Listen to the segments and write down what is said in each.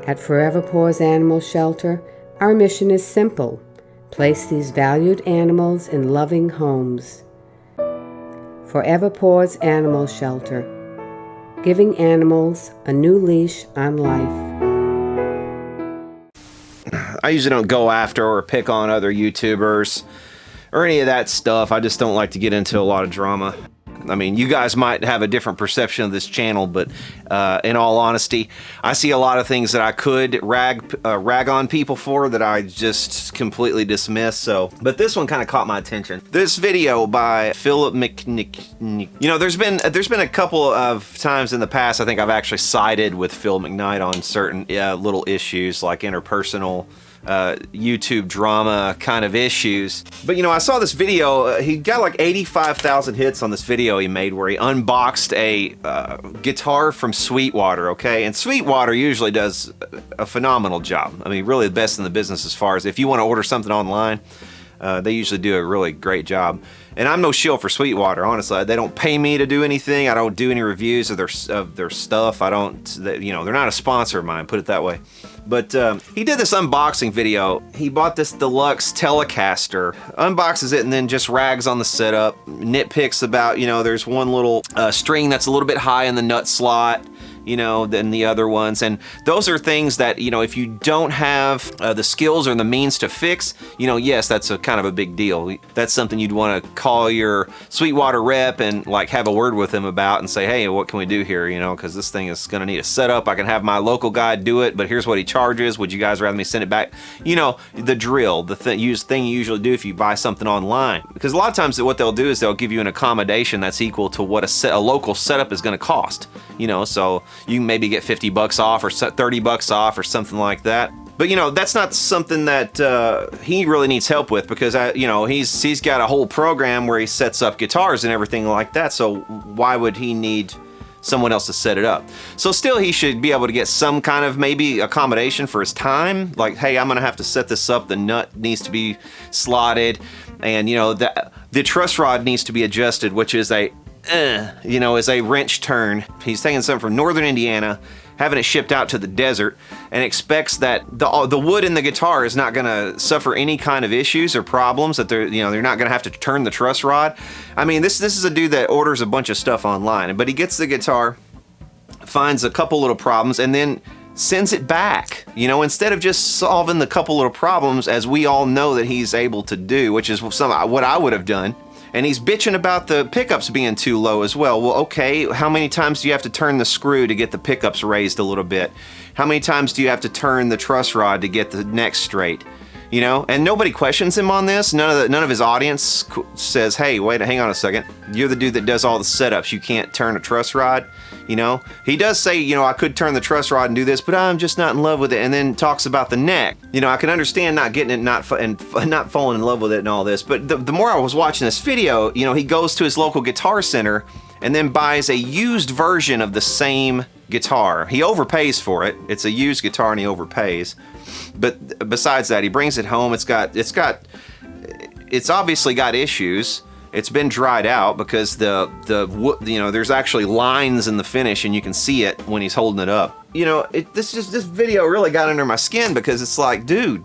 At Forever Paws Animal Shelter, our mission is simple: place these valued animals in loving homes. Forever Paws Animal Shelter, giving animals a new leash on life. I usually don't go after or pick on other YouTubers or any of that stuff. I just don't like to get into a lot of drama. I mean, you guys might have a different perception of this channel, but in all honesty, I see a lot of things that I could rag on people for that I just completely dismiss. But this one kind of caught my attention. This video by Phillip McKnight. You know, there's been a couple of times in the past I think I've actually sided with Phil McKnight on certain little issues like interpersonal YouTube drama kind of issues. But you know, I saw this video, he got like 85,000 hits on this video he made where he unboxed a guitar from Sweetwater, okay? And Sweetwater usually does a phenomenal job. I mean, really the best in the business as far as if you want to order something online, they usually do a really great job. And I'm no shill for Sweetwater, honestly. They don't pay me to do anything. I don't do any reviews of their stuff. You know, they're not a sponsor of mine, put it that way. But he did this unboxing video. He bought this deluxe Telecaster, unboxes it, and then just rags on the setup, nitpicks about, you know, there's one little string that's a little bit high in the nut slot, you know, than the other ones. And those are things that, you know, if you don't have the skills or the means to fix, you know, yes, that's a kind of a big deal. That's something you'd want to call your Sweetwater rep and like have a word with him about and say, hey, what can we do here? You know, because this thing is going to need a setup. I can have my local guy do it, but here's what he charges. Would you guys rather me send it back? You know, the drill, the thing you usually do if you buy something online. Because a lot of times what they'll do is they'll give you an accommodation that's equal to what a local setup is going to cost. You know, so you can maybe get 50 bucks off or 30 bucks off or something like that. But you know, that's not something that he really needs help with, because you know, he's got a whole program where he sets up guitars and everything like that. So why would he need someone else to set it up? So still, he should be able to get some kind of maybe accommodation for his time. Like, hey, I'm gonna have to set this up. The nut needs to be slotted, and you know, the truss rod needs to be adjusted, which is you know, is a wrench turn. He's taking something from northern Indiana, having it shipped out to the desert, and expects that the wood in the guitar is not gonna suffer any kind of issues or problems, that they're not gonna have to turn the truss rod. I mean, this is a dude that orders a bunch of stuff online, but he gets the guitar, finds a couple little problems, and then sends it back. You know, instead of just solving the couple little problems, as we all know that he's able to do, which is what I would have done. And he's bitching about the pickups being too low as well. Well, okay, how many times do you have to turn the screw to get the pickups raised a little bit? How many times do you have to turn the truss rod to get the neck straight? You know, and nobody questions him on this. None of his audience says, hey, wait, hang on a second. You're the dude that does all the setups. You can't turn a truss rod. You know, he does say, you know, I could turn the truss rod and do this, but I'm just not in love with it. And then talks about the neck. You know, I can understand not getting it, and not falling in love with it and all this. But the more I was watching this video, you know, he goes to his local guitar center and then buys a used version of the same guitar. He overpays for it. It's a used guitar and he overpays. But besides that, he brings it home. It's obviously got issues. It's been dried out because you know, there's actually lines in the finish and you can see it when he's holding it up. You know, this video really got under my skin, because it's like, dude,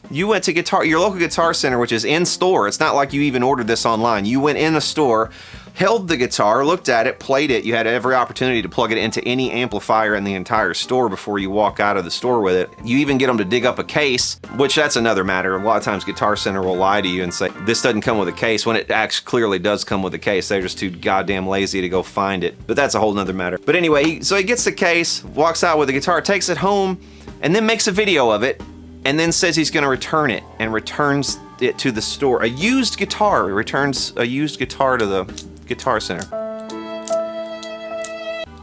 you went to your local guitar center, which is in store. It's not like you even ordered this online. You went in the store, held the guitar, looked at it, played it. You had every opportunity to plug it into any amplifier in the entire store before you walk out of the store with it. You even get them to dig up a case, which that's another matter. A lot of times Guitar Center will lie to you and say, this doesn't come with a case, when it actually clearly does come with a case. They're just too goddamn lazy to go find it. But that's a whole nother matter. But anyway, so he gets the case, walks out with the guitar, takes it home, and then makes a video of it, and then says he's gonna return it, and returns it to the store. A used guitar. He returns a used guitar to the Guitar Center.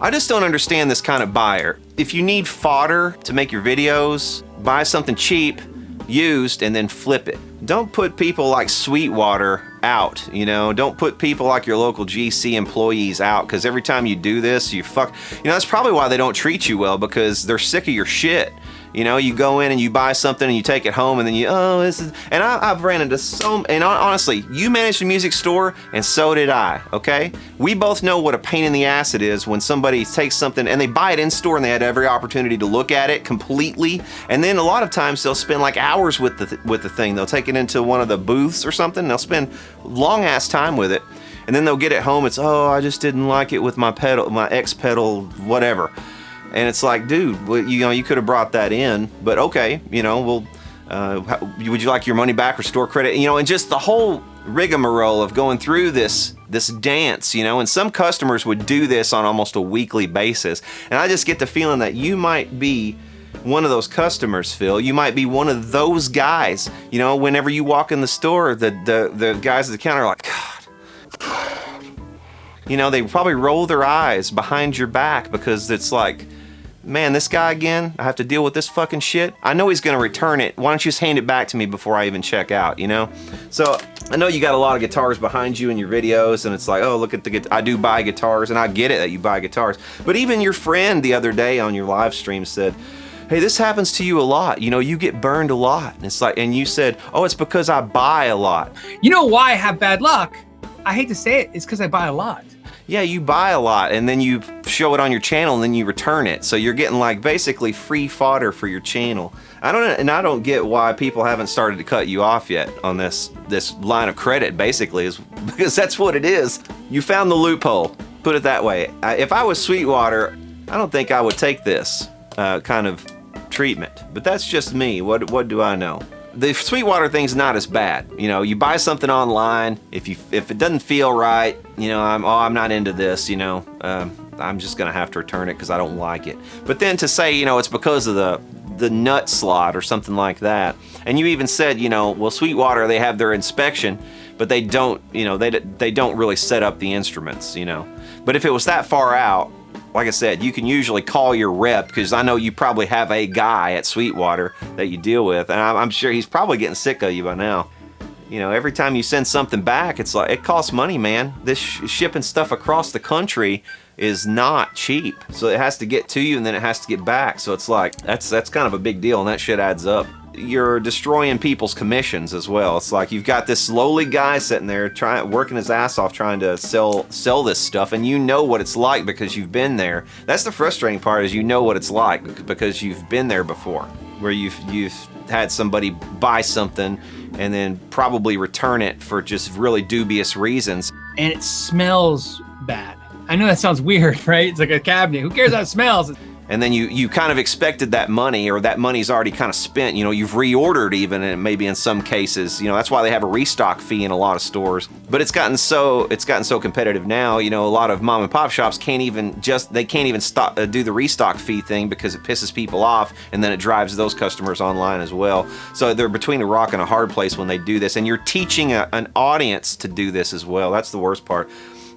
I just don't understand this kind of buyer. If you need fodder to make your videos, buy something cheap, used, and then flip it. Don't put people like Sweetwater out, you know? Don't put people like your local GC employees out, because every time you do this, you know, that's probably why they don't treat you well, because they're sick of your shit. You know, you go in and you buy something and you take it home and then you, oh, this is, and I've ran into so, and honestly, you managed a music store and so did I, okay? We both know what a pain in the ass it is when somebody takes something and they buy it in store and they had every opportunity to look at it completely, and then a lot of times they'll spend like hours with the thing. They'll take it into one of the booths or something, and they'll spend long ass time with it, and then they'll get it home, it's, oh, I just didn't like it with my pedal, my X pedal, whatever. And it's like, dude, well, you know, you could have brought that in, but okay, you know, well, would you like your money back or store credit? You know, and just the whole rigmarole of going through this dance, you know, and some customers would do this on almost a weekly basis. And I just get the feeling that you might be one of those customers, Phil. You might be one of those guys, you know, whenever you walk in the store, the guys at the counter are like, God. You know, they probably roll their eyes behind your back because it's like, man, this guy again, I have to deal with this fucking shit. I know he's gonna return it. Why don't you just hand it back to me before I even check out, you know? So I know you got a lot of guitars behind you in your videos, and it's like, oh, look at the I do buy guitars, and I get it that you buy guitars. But even your friend the other day on your live stream said, hey, this happens to you a lot. You know, you get burned a lot. And it's like, and you said, oh, it's because I buy a lot. You know why I have bad luck? I hate to say it, it's because I buy a lot. Yeah, you buy a lot and then you show it on your channel and then you return it. So you're getting like basically free fodder for your channel. I don't get why people haven't started to cut you off yet on this line of credit, basically, is because that's what it is. You found the loophole, put it that way. If I was Sweetwater, I don't think I would take this kind of treatment, but that's just me. What do I know? The Sweetwater thing's not as bad. You know, you buy something online, if it doesn't feel right, you know, I'm not into this, you know, I'm just gonna have to return it because I don't like it. But then to say, you know, it's because of the nut slot or something like that, and you even said, you know, well, Sweetwater, they have their inspection, but they don't, you know, they don't really set up the instruments, you know. But if it was that far out, like I said, you can usually call your rep, because I know you probably have a guy at Sweetwater that you deal with, and I'm sure he's probably getting sick of you by now. You know, every time you send something back, it's like, it costs money, man. This shipping stuff across the country is not cheap. So it has to get to you and then it has to get back. So it's like, that's kind of a big deal, and that shit adds up. You're destroying people's commissions as well. It's like you've got this lowly guy sitting there working his ass off trying to sell this stuff, and you know what it's like because you've been there. That's the frustrating part, is you know what it's like because you've been there before, where you've had somebody buy something and then probably return it for just really dubious reasons. And it smells bad. I know that sounds weird, right? It's like a cabinet. Who cares how it smells? And then you kind of expected that money, or that money's already kind of spent. You know, you've reordered even, and maybe in some cases, you know, that's why they have a restock fee in a lot of stores. But it's gotten so competitive now. You know, a lot of mom and pop shops can't even stop do the restock fee thing because it pisses people off, and then it drives those customers online as well. So they're between a rock and a hard place when they do this. And you're teaching an audience to do this as well. That's the worst part.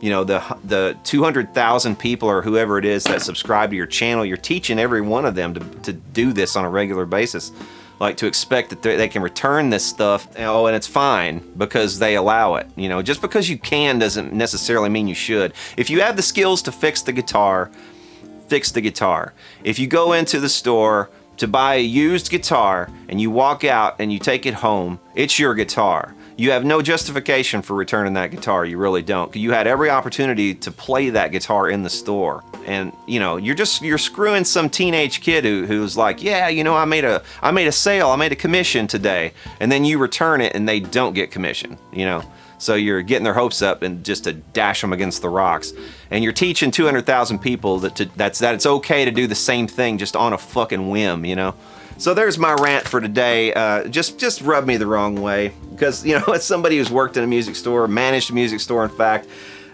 You know, the 200,000 people or whoever it is that subscribe to your channel, you're teaching every one of them to do this on a regular basis. Like, to expect that they can return this stuff, oh, and it's fine because they allow it. You know, just because you can doesn't necessarily mean you should. If you have the skills to fix the guitar, fix the guitar. If you go into the store to buy a used guitar and you walk out and you take it home, it's your guitar. You have no justification for returning that guitar. You really don't. You had every opportunity to play that guitar in the store, and you know, you're screwing some teenage kid who's like, yeah, you know, I made a sale, I made a commission today, and then you return it and they don't get commission. You know, so you're getting their hopes up and just to dash them against the rocks, and you're teaching 200,000 people that it's okay to do the same thing just on a fucking whim. You know. So there's my rant for today. Just rubbed me the wrong way, because, you know, as somebody who's worked in a music store, managed a music store, in fact,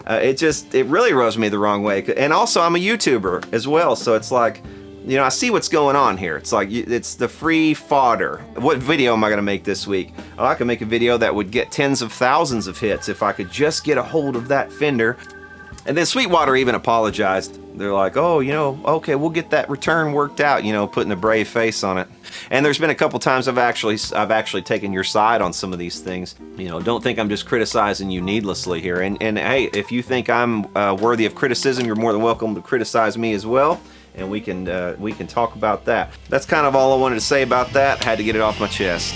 it really rubs me the wrong way. And also, I'm a YouTuber as well, so it's like, you know, I see what's going on here. It's like, it's the free fodder. What video am I gonna make this week? Oh, I can make a video that would get tens of thousands of hits if I could just get a hold of that Fender. And then Sweetwater even apologized. They're like, oh, you know, okay, we'll get that return worked out, you know, putting a brave face on it. And there's been a couple times I've actually taken your side on some of these things. You know, don't think I'm just criticizing you needlessly here. And hey, if you think I'm worthy of criticism, you're more than welcome to criticize me as well. and we can talk about that. That's kind of all I wanted to say about that. Had to get it off my chest.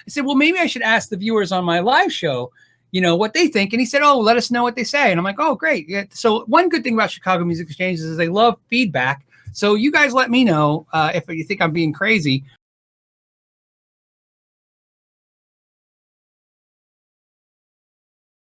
I said, well, maybe I should ask the viewers on my live show, you know, what they think. And he said, oh, let us know what they say. And I'm like, oh, great. Yeah. So one good thing about Chicago Music Exchanges is they love feedback. So you guys let me know if you think I'm being crazy.